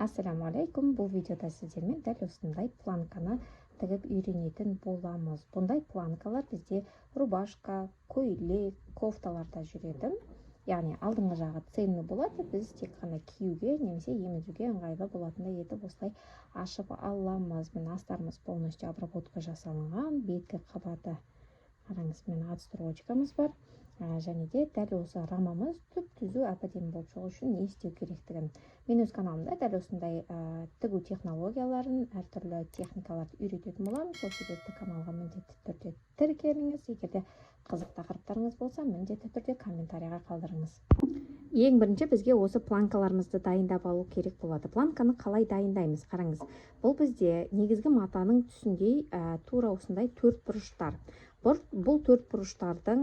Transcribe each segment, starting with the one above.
Ассаламу алейкум. Бұл видеода сіздермен дәл осындай планканы тігіп үйренетін боламыз. Бұндай планкалар бізде рубашка, көйлек, кофталарда жүреді. Яғни алдыңғы жағы цельный болады. Біз тек қана киюге немесе емізуге ыңғайлы болатындай етіп осылай ашып аламыз. Мен астарымыз полностью обработка жасалынған. Беткі қабаты қараңыз, мен отстрочкамыз бар. Және де дәл осы рамамыз түп-түзу әп-әдемі болып шығу үшін не істеу керектігін. Мен өз каналымда дәл осындай тігу технологияларын, әртүрлі техникаларды үйрететін боламын. Сол себепті каналға міндетті түрде тіркеліңіз. Егер де қызық тақырыптарыңыз болса, міндетті түрде комментарийға қалдырыңыз. Ең бірінші бізге осы планкаларымызды дайындап алу керек болады. Планканы қалай дайындаймыз? Қараңыз, бұл бізде негізгі матаның түсіндей тура осындай төрт бұрыштар. Бұл төрт бұрыштардың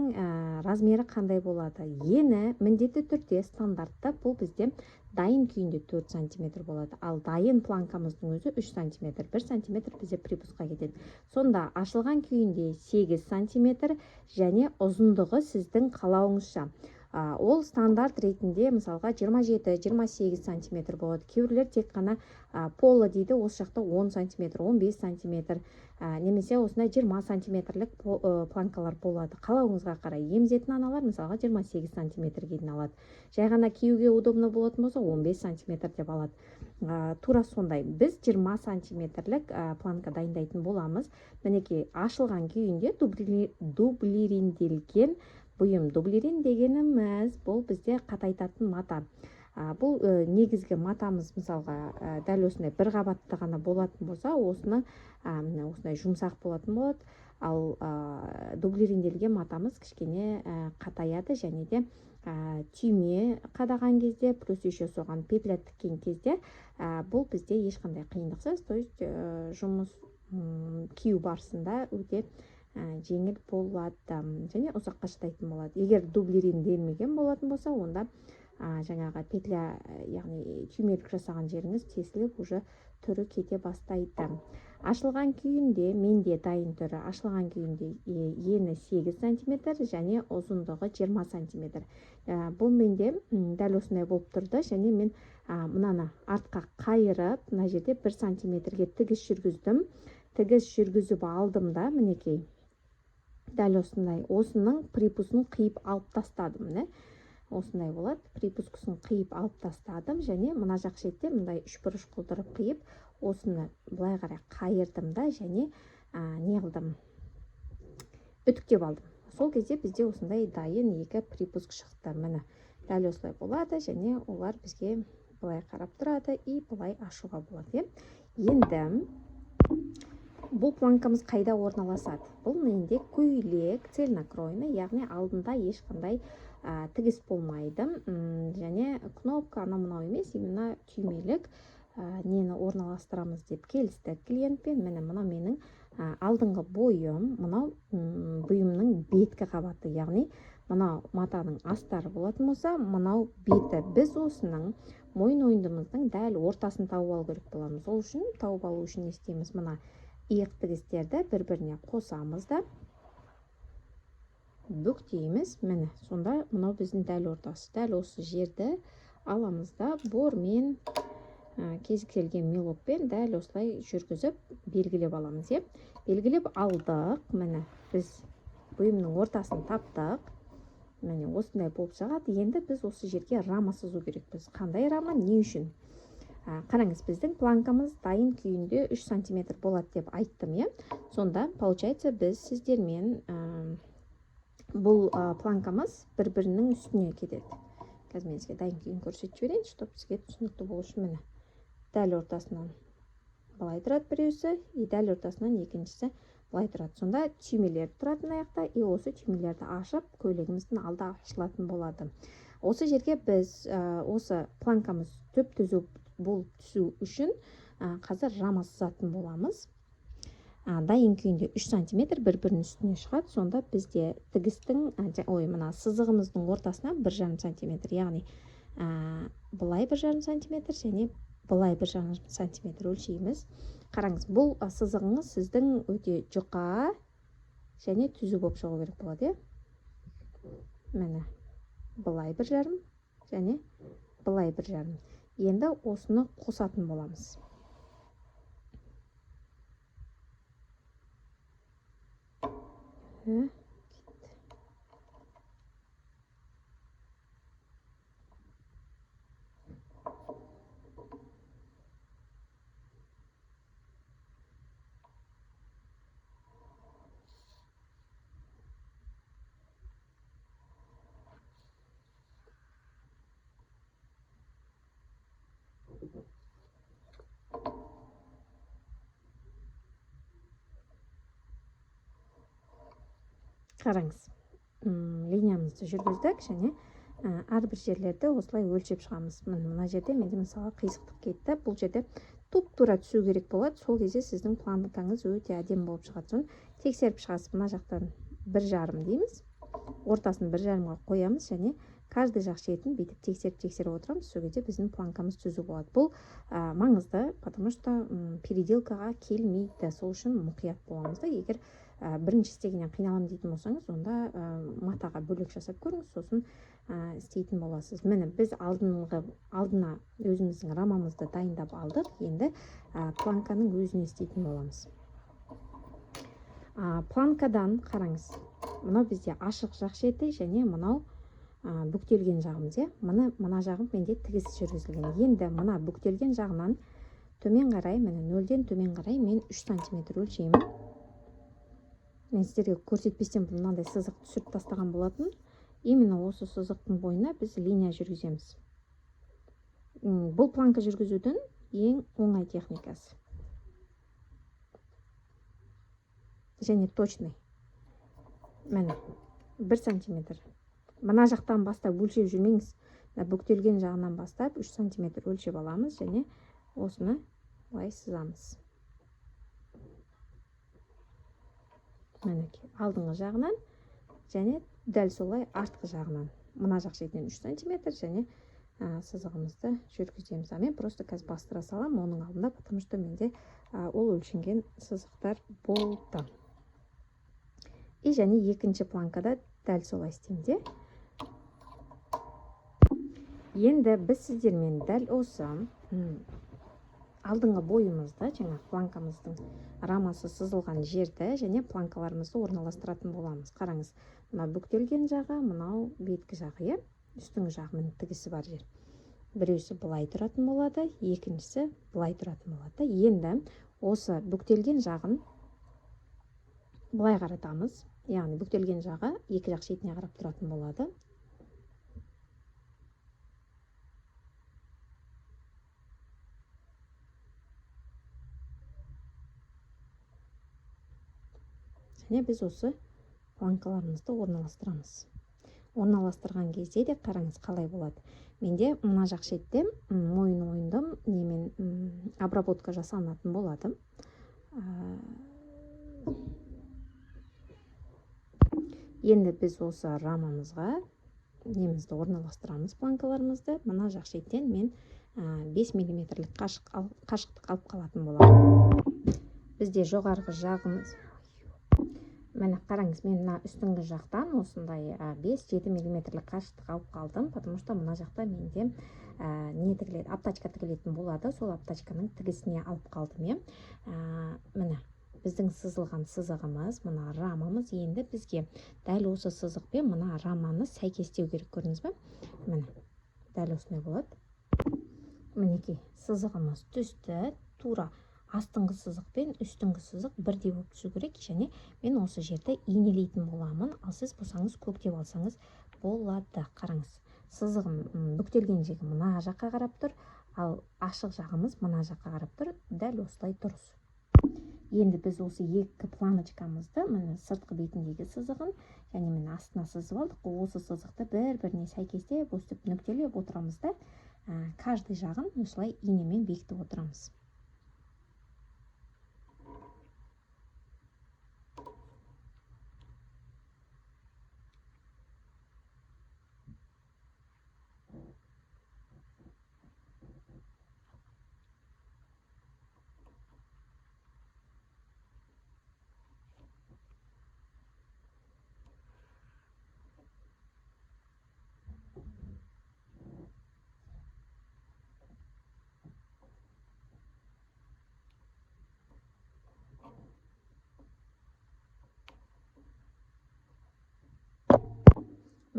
размері қандай болады? Ені міндетті түрде стандартта бұл бізде дайын күйінде 4 см болады. Ал дайын планкамыздың өзі 3 см. 1 см бізде припусқа кетеді. Сонда ашылған күйінде 8 см және ұзындығы сіздің қалауыңызша. Ол стандарт ретінде мысалға 27-28 см болады. Кейбіреулер тек қана поло дейді, осы жақта 10 см, 15 см, немесе осындай 20 см-лік планкалар болады. Қалауыңызға қарай. Емізетін аналар мысалға 28 см дейін алады. Жай ғана киюге удобно болатын болса 15 см деп алады. Тура сондай. Біз 20 см-лік планка дайындайтын боламыз. Мінекей ашылған күйінде дублиринделген бұйым. Дублирин дегеніміз бұл бізде қатайтатын мата. Бұл негізгі матамыз мысалға дәл осындай бір қабатты ғана болатын болса, осындай жұмсақ болатын болады. Ал дублиринделген матамыз кішкене қатаяды, және де түйме қадаған кезде, плюс еще соған петля тіккен кезде бұл бізде ешқандай қиындықсыз, то есть жұмыс кию барысында өте жеңіл болады және ұзаққа шыдайтын болады. Егер дублиринделмеген болатын болса, онда жаңағы петля, яғни түймелік жасаған жеріңіз тесіліп, уже түрі кете бастайды. Ашылған күйінде, менде дайын түрі, ашылған күйінде ені 8 см және ұзындығы 20 см. Бұл менде дәл осындай болып тұрды, және мен мынаны артқа қайырып, мына жерде 1 см-ге тігіс жүргіздім. Тігіс жүргізіп алдым да, мінекей дәл осындай, осының припусын қиып алып тастадым. Осындай болады. Припускасын қиып алып тастадым, және мына жақ шетте мындай үшбұрыш қылдырып қиып, осыны былай қарай қайырдым да, және не қылдым? Үтіктеп алдым. Сол кезде бізде осындай дайын екі припуск шықты. Міне, дәл осылай болады, және олар бізге былай қарап тұрады, и былай ашуға болады. Енді бұл планкамыз қайда орналасады? Бұл менде көйлек, цельнокройный, яғни алдында ешқандай тігіс болмайды, және кнопка анау-мынау емес, именно түймелік нені орналастырамыз деп келістік клиентпен. Міне, мынау менің алдыңғы бойым, мынау бұйымның беткі қабаты, яғни мынау матаның астары болатын болса, мынау беті. Біз осының мойын ойындымыздың дәл ортасын тауып алу керек боламыз. Ол үшін, тауып алу үшін не істейміз? Мына иық тігістерді бір-біріне қосамыз да бүктейміз. Міне, сонда мынау біздің дәл ортасы. Дәл осы жерді аламыз да бормен, кез келген мелокпен дәл осылай жүргізіп белгілеп аламыз. Белгілеп алдық. Міне, біз бұйымның ортасын таптық. Міне, осындай болып шығады. Енді біз осы жерге рама сызу керекпіз. Қандай рама, не үшін? Қараңыз, біздің планкамыз дайын күйінде 3 см болады деп айттым. Сонда, получается, біз сіздермен бұл планкамыз бір-бірінің үстіне кетеді. Қазір мен сізге дайын күйін көрсетіп жіберейін, чтобы сізге түсінікті болу үшін. Міне, дәл ортасынан былай тұрады біреусі, и дәл ортасынан екіншісі былай тұрады. Сонда түймелер тұратын аяқта, и осы түймелерді ашып, көйлегіміздің алды ашылатын болады. Осы жерге біз осы планкамыз түп-түзу болып түсу үшін қазір рама сызатын боламыз. Дайын күйінде 3 см бір-бірінің үстіне шығады. Сонда бізде тігістің, мына сызығымыздың ортасына 1,5 см, яғни былай 1,5 см және былай 1,5 см өлшейміз. Қараңыз, бұл сызығыңыз сіздің өте жұқа және түзу болып шығу керек болады. Міне, былай 1,5 және былай 1,5. Енді осыны қосатын боламыз. Қараңыз, линиямызды жүргіздік және әрбір жерлерді осылай өлшеп шығамыз. Мына жерде менде мысалы қисықтық кетті. Бұл жерде туп-тура түсу керек болады. Сол кезде сіздің планкаңыз өте әдемі болып шығады. Соны тексеріп шығасыз. Мына жақтан 1,5 дейміз. Ортасын 1,5-ға қоямыз және каждый жақ шетін бүйтіп тексеріп отырамыз. Сол кезде біздің планкамыз түзу болады. Бұл маңызды, потому что переделкаға келмейді. Сол үшін мұқият боламыз да. Егер бірінші істегеннен қиналамын дейтін болсаңыз, онда матаға бөлек жасап көріңіз, сосын істейтін боласыз. Міне біз алдына өзіміздің рамамызды дайындап алдық. Енді планканың өзіне істейтін боламыз. Планкадан қараңыз, мынау бізде ашық жақ шеті және мынау бүктелген жағымыз. Мына жағым менде тігіс жүргізілген. Енді мына бүктелген жағынан төмен қарай, міне 0-ден төмен қарай мен 3 см өлшеймін. Мен сіздерге көрсетпестен мынандай сызық түсіріп тастаған болатын. Именно осы сызықтың бойына біз линия жүргіземіз. Бұл планка жүргізудің ең оңай техникасы. Және точный. Міне 1 см. Мына жақтан бастап өлшеп жүрмеңіз. Бүктелген жағынан бастап 3 см өлшеп аламыз және осыны былай сызамыз. Мінекей, алдыңғы жағынан және дәл солай артқы жағынан. Мына жақ шетінен 3 см және сызығымызды жүргіземіз. Мен просто қазір бастыра салам оның алдында, потому что менде ол өлшенген сызықтар болды. И және екінші планкада дәл солай істейміз. Енді біз сіздермен дәл осы алдыңғы бойымызды, жаңа планкамыздың рамасы сызылған жерді және планкаларымызды орналастыратын боламыз. Қараңыз, мына бүктелген жағы, мынау беткі жағы, үстіңгі жағының тігісі бар жер. Біреусі былай тұратын болады, екіншісі былай тұратын болады. Енді осы бүктелген жағын былай қаратамыз. Яғни бүктелген жағы екі жақ шетіне қарап тұратын болады. Және біз осы планкаларымызды орналастырамыз. Орналастырған кезде де қараңыз қалай болады. Менде мына жақ шетте мойындым, немен обработка жасалынатын болады. Енді біз осы рамамызға немізді орналастырамыз планкаларымызды. Мына жақ шеттен мен 5 мм қашықтық алып қалатын боламын. Бізде жоғарғы жағымыз, міне қараңыз, мен мына үстіңгі жақтан осындай 5-7 мм қашықтық алып қалдым, потому что мына жақта менде не тігіледі, аптачка тігілетін болады. Сол аптачканың тігісіне алып қалдым. Міне біздің сызылған сызығымыз, мына рамамыз. Енді бізге дәл осы сызықпен мына раманы сәйкестеу керек, көрдіңіз бе? Міне дәл осындай болады. Мінекей, сызығымыз түсті, тура астыңғы сызық пен үстіңгі сызық бірдей болып түсу керек, және мен осы жерді инелейтін боламын. Ал сіз болсаңыз көктеп алсаңыз болады. Қараңыз, сызығым бүктелген жегі мына жаққа қарап тұр, ал ашық жағымыз мына жаққа қарап тұр. Дәл осылай дұрыс. Енді біз осы екі планочкамызды, міне сыртқы бетіндегі сызығын және мен астына сызып алдық. Осы сызықты бір-біріне сәйкестеп өстіп нүктелеп отырамыз да, каждый жағын осылай инемен бекітіп отырамыз.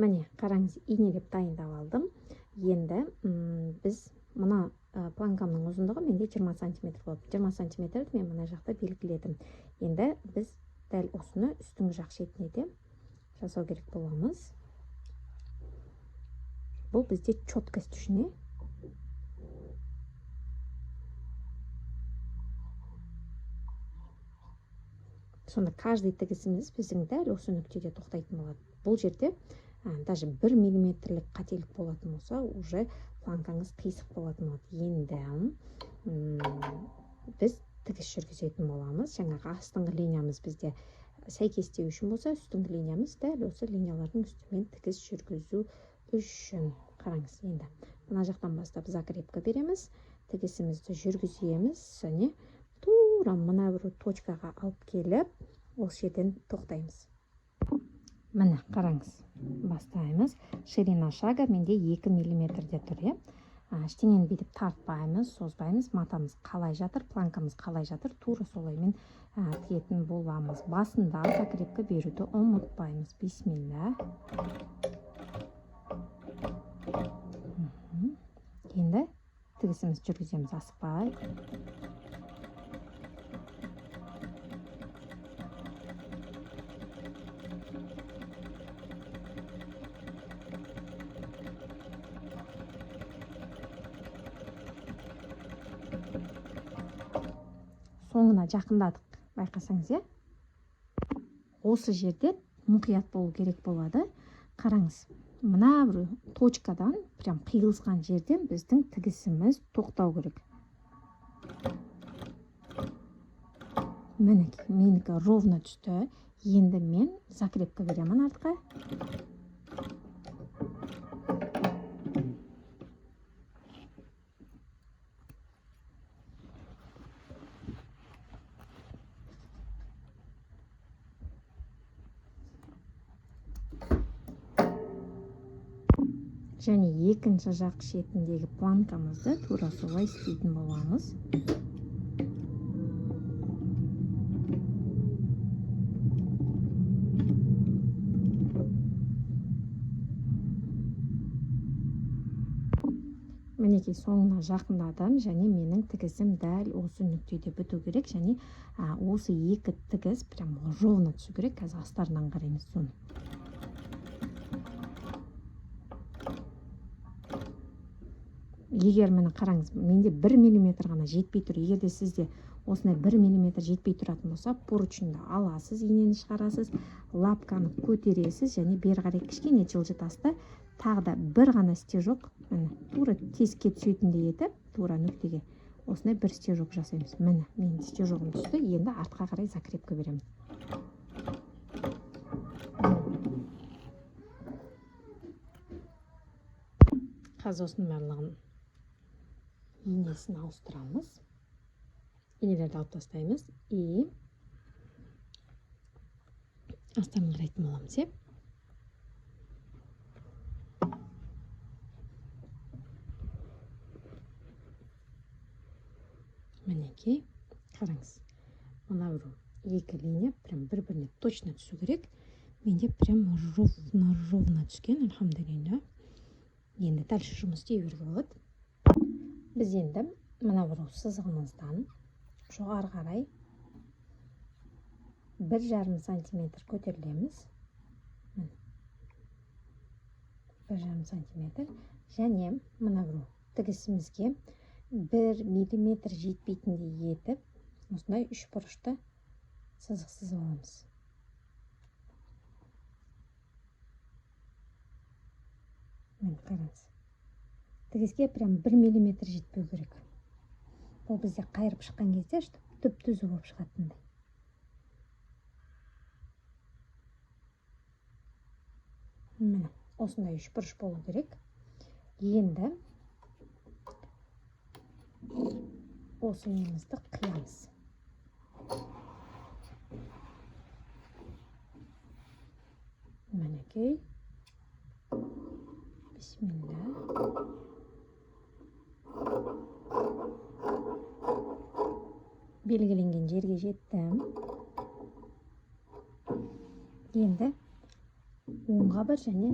Міне қараңыз, инелеп дайындап алдым. Енді біз мына планкамның ұзындығы менде 20 сантиметр болды. 20 сантиметрді мен мына жақта белгіледім. Енді біз дәл осыны үстіңгі жақ шетіне де жасау керек боламыз. Бұл бізде четкость үшін. Сонда каждый тігісіміз біздің дәл осы нүктеде тоқтайтын болады. Бұл жерде даже 1 миллиметрлік қателік болатын болса, уже планкаңыз қисық болатын болады. Енді біз тігіс жүргізетін боламыз. Жаңағы астыңғы линиямыз бізде сәйкестеу үшін болса, үстіңгі линиямыз дәл осы линиялардың үстімен тігіс жүргізу үшін. Қараңыз, енді мына жақтан бастап закрепка береміз, тігісімізді жүргіземіз, және тура мына бір точкаға алып келіп, осы жерден тоқтаймыз. Міне қараңыз, бастаймыз. Ширина шага менде 2 миллиметрде тұр. Ештеңені бүйтіп тартпаймыз, созбаймыз. Матамыз қалай жатыр, планкамыз қалай жатыр, тура солаймен тігетін боламыз. Басында закрепка беруді ұмытпаймыз. Бисмилля. Енді тігісіміз жүргіземіз, асықпай. Соңына жақындадық, байқасаңыз, осы жерде мұқият болу керек болады. Қараңыз, мына бір точкадан, прям қиылысқан жерден біздің тігісіміз тоқтау керек. Мінекей, менікі ровно түсті. Енді мен закрепка беремін артқа. Және екінші жақ шетіндегі планкамызды тура солай істейтін боламыз. Мінекей, соңына жақындадым, және менің тігісім дәл осы нүктеде біту керек, және осы екі тігіс прям ровно түсу керек. Қазір астарынан қараймыз соны. Егер мені қараңыз, менде 1 миллиметр ғана жетпей тұр. Егерде сізде осындай 1 миллиметр жетпей тұратын болса, поручньді аласыз, инені шығарасыз, лапканы көтересіз, және бері қарай кішкене жылжытасыз. Тағы да бір ғана стежок, тура тесікке түсетіндей етіп, тура нүктеге осындай бір стежок жасаймыз. Міне, менің стежогым түсті. Енді артқа қарай закрепка беремін. Қазір осының барлығын инесін ауыстырамыз. Инелерді алып тастаймыз. И астарын қарайтын боламыз. Мінекей, қараңыз. Мына екі линия прям бір-біріне точно түсу керек. Менде прям ровно түскен, альхамдулилля. Енді дальше жұмыс істей беруге болады. Біз енді мына бір сызығымыздан жоғары қарай 1,5 сантиметр көтерілеміз. 1,5 сантиметр. Және мына бір тігісімізге 1 миллиметр жетпейтіндей етіп, осындай үш бұрышты сызық сызып аламыз. Қараңыз. Тігіске прям 1 миллиметр жетпеу керек. Бұл бізде қайырып шыққан кезде түп түзу болып шығатындай. Міне, осындай үш бұрыш болу керек. Енді осы немізді қиямыз. Мінекей. Бисмилля. Белгіленген жерге жеттім. Енді оңға бір және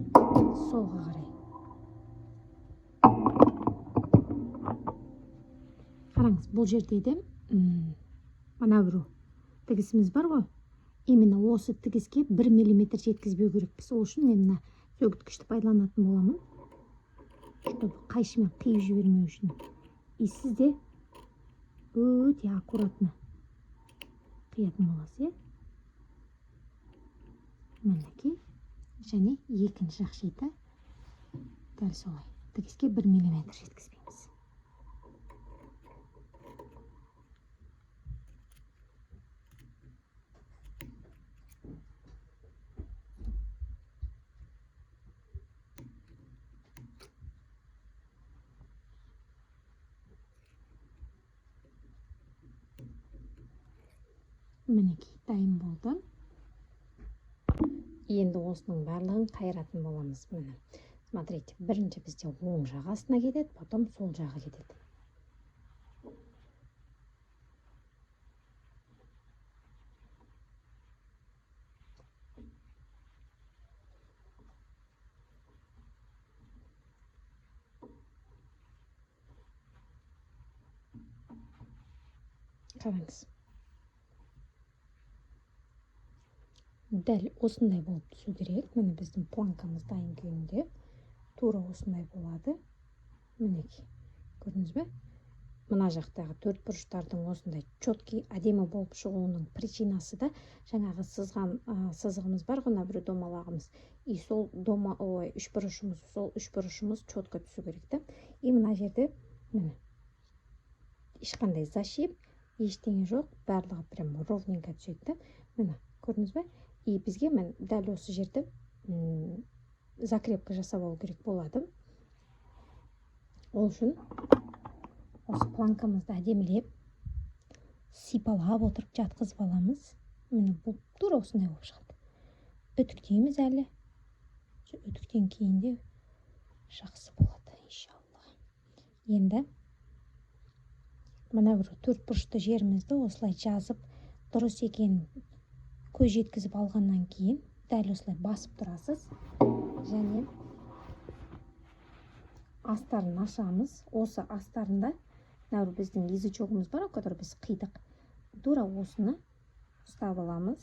солға қарай. Қараңыз, бұл жерде де мына бір тігісіміз бар ғой. Именно осы тігіске 1 мм жеткізбеу керекпіз. Ол үшін мен мына сөгіткішті пайдаланатын боламын. Чтобы қайшымен қиып жібермеу үшін. И сіз де өте аккуратно қиятын боласыз, мінекей. Және екінші жақ шеті дәл солай. Тігіске 1 мм жеткізбейміз. Мінекей, дайын болды. Енді осының барлығын қайратын боламыз. Міне, смотрите, бірінші бізде оң жағы астына кетеді, потом сол жағы кетеді. Қараңыз. Дәл осындай болып түсу керек. Міне біздің планкамыз дайын күйінде. Тура осындай болады. Мінекей. Көрдіңіз бе? Мына жақтағы төрт бұрыштардың осындай четкий, әдемі болып шығуының причинасы да жаңағы сызған сызығымыз бар ғой, бір домалағымыз. И сол үш бұрышымыз четко түсу керек та. И мына жерде міне ешқандай защип, ештеңе жоқ, барлығы прям ровненько түседі. Міне, көрдіңіз бе? И бізге мен дәл осы жерде закрепка жасап алу керек болады. Ол үшін осы планкамызды әдемілеп сипалап отырып жатқызып аламыз. Міне бұл тура осындай болып шығады. Үтіктейміз әлі. Үтіктен кейін де жақсы болады, иншалла. Енді мына бір төрт бұрышты жерімізді осылай жазып, дұрыс екенін көз жеткізіп алғаннан кейін дәл осылай басып тұрасыз. Және астарын ашамыз. Осы астарында біздің язычогымыз бар, который біз қидық. Тура осыны ұстап аламыз.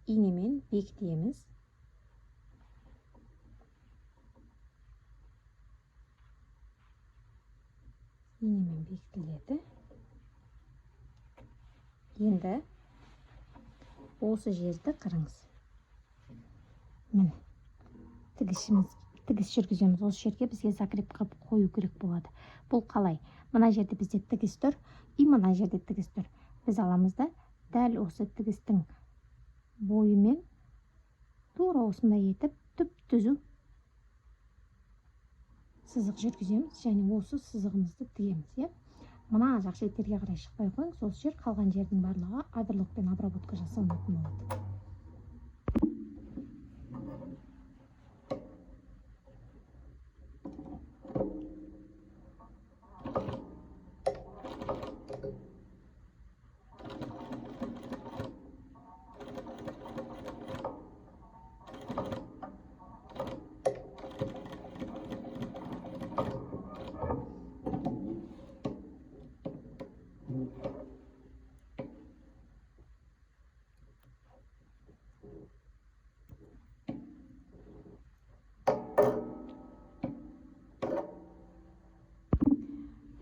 Инемен бекітеміз. Инемен бекітіледі. Енді осы жерді қараңыз. Міне, тігіс жүргіземіз. Осы жерге бізге закреп қылып қою керек болады. Бұл қалай? Мына жерде бізде тігіс тұр, и мына жерде тігіс тұр. Біз аламыз да дәл осы тігістің бойымен тура осындай етіп түп-түзу сызық жүргіземіз, және осы сызығымызды тігеміз. Мына жақ шеттерге қарай шықпай қойыңыз, осы жер қалған жердің барлығы оверлокпен обработка жасалынатын болады.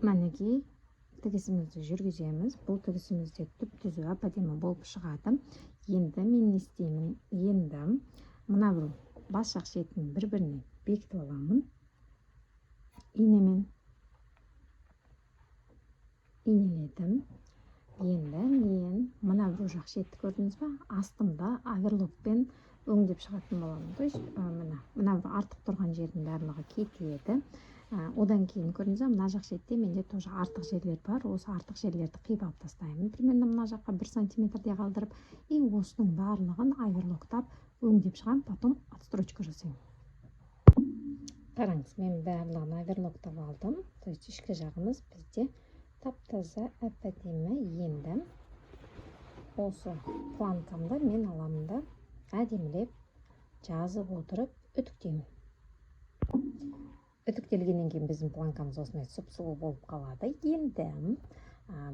Мінекей тігісімізді жүргіземіз. Бұл тігісімізде түп-түзу әп-әдемі болып шығады. Енді мен не істеймін? Енді мына бір бас жақ шетін бір-біріне бекітіп аламын. Инемен инеледім. Енді мен мына бір жақ шетті көрдіңіз бе? Астымда оверлокпен өңдеп шығатын боламын. То есть мына бір артық тұрған жердің барлығы кетеді. Одан кейін көрдіңіз бе, мына жақ шетте менде тоже артық жерлер бар. Осы артық жерлерді қиып алып тастаймын. Примерно мына жаққа 1 сантиметрде қалдырып, и осының барлығын оверлоктап өңдеп шығам, потом отстрочка жасаймын. Қараңыз, мен барлығын оверлоктап алдым. То есть ішкі жағымыз бізде тап-таза әп-әдемі. Енді осы планкамды мен аламын да әдемілеп жазып отырып үтіктеймін. Үтіктелгеннен кейін біздің планкамыз осындай сұп-сұлу болып қалады. Енді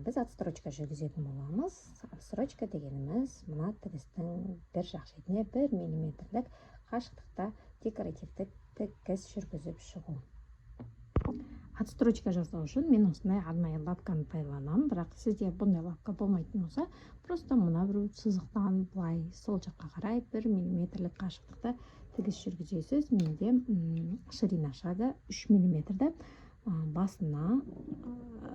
біз отстрочка жүргізетін боламыз. Отстрочка дегеніміз мына тігістің бір жақ шетіне 1 мм қашықтықта декоративті тігіс жүргізіп шығу. Отстрочка жасау үшін мен осындай арнайы лапканы пайдаланамын, бірақ сізде бұндай лапка болмайтын болса, просто мына бір сызықтан былай сол жаққа қарай 1 мм қашықтықта тігіс жүргізесіз. Менде ширина шығады 3 мм. Басына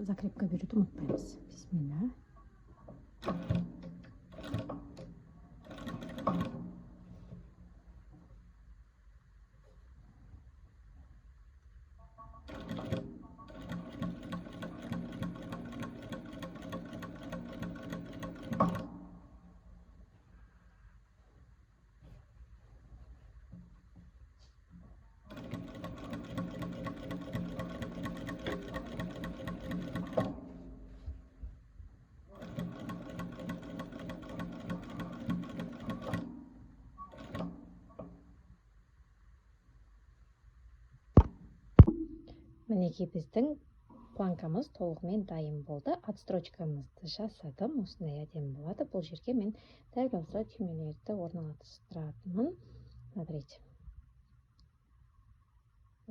закрепка беруді ұмытпаймыз. Бисмилля. Мінекей біздің планкамыз толығымен дайын болды. Отстрочкамызды жасадым. Осындай әдемі болады. Бұл жерге мен дәл осы түймелерді орналастыратынмын. Смотрите.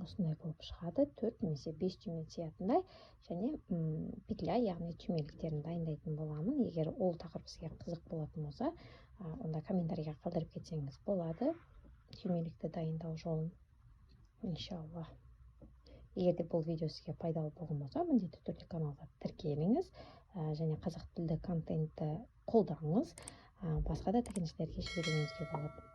Осындай болып шығады. 4 немесе 5 түйме сиятындай. Және петля, яғни түймеліктерін дайындайтын боламын. Егер ол тақырып сізге қызық болатын болса, онда комментарийға қалдырып кетсеңіз болады. Түймелікті дайындау жолын. Иншалла. Егер де бұл видео сізге пайдалы болған болса, міндетті түрде каналға тіркеліңіз және қазақ тілді контентті қолданыңыз. Басқа да тігіншілерге жіберуіңізге болады.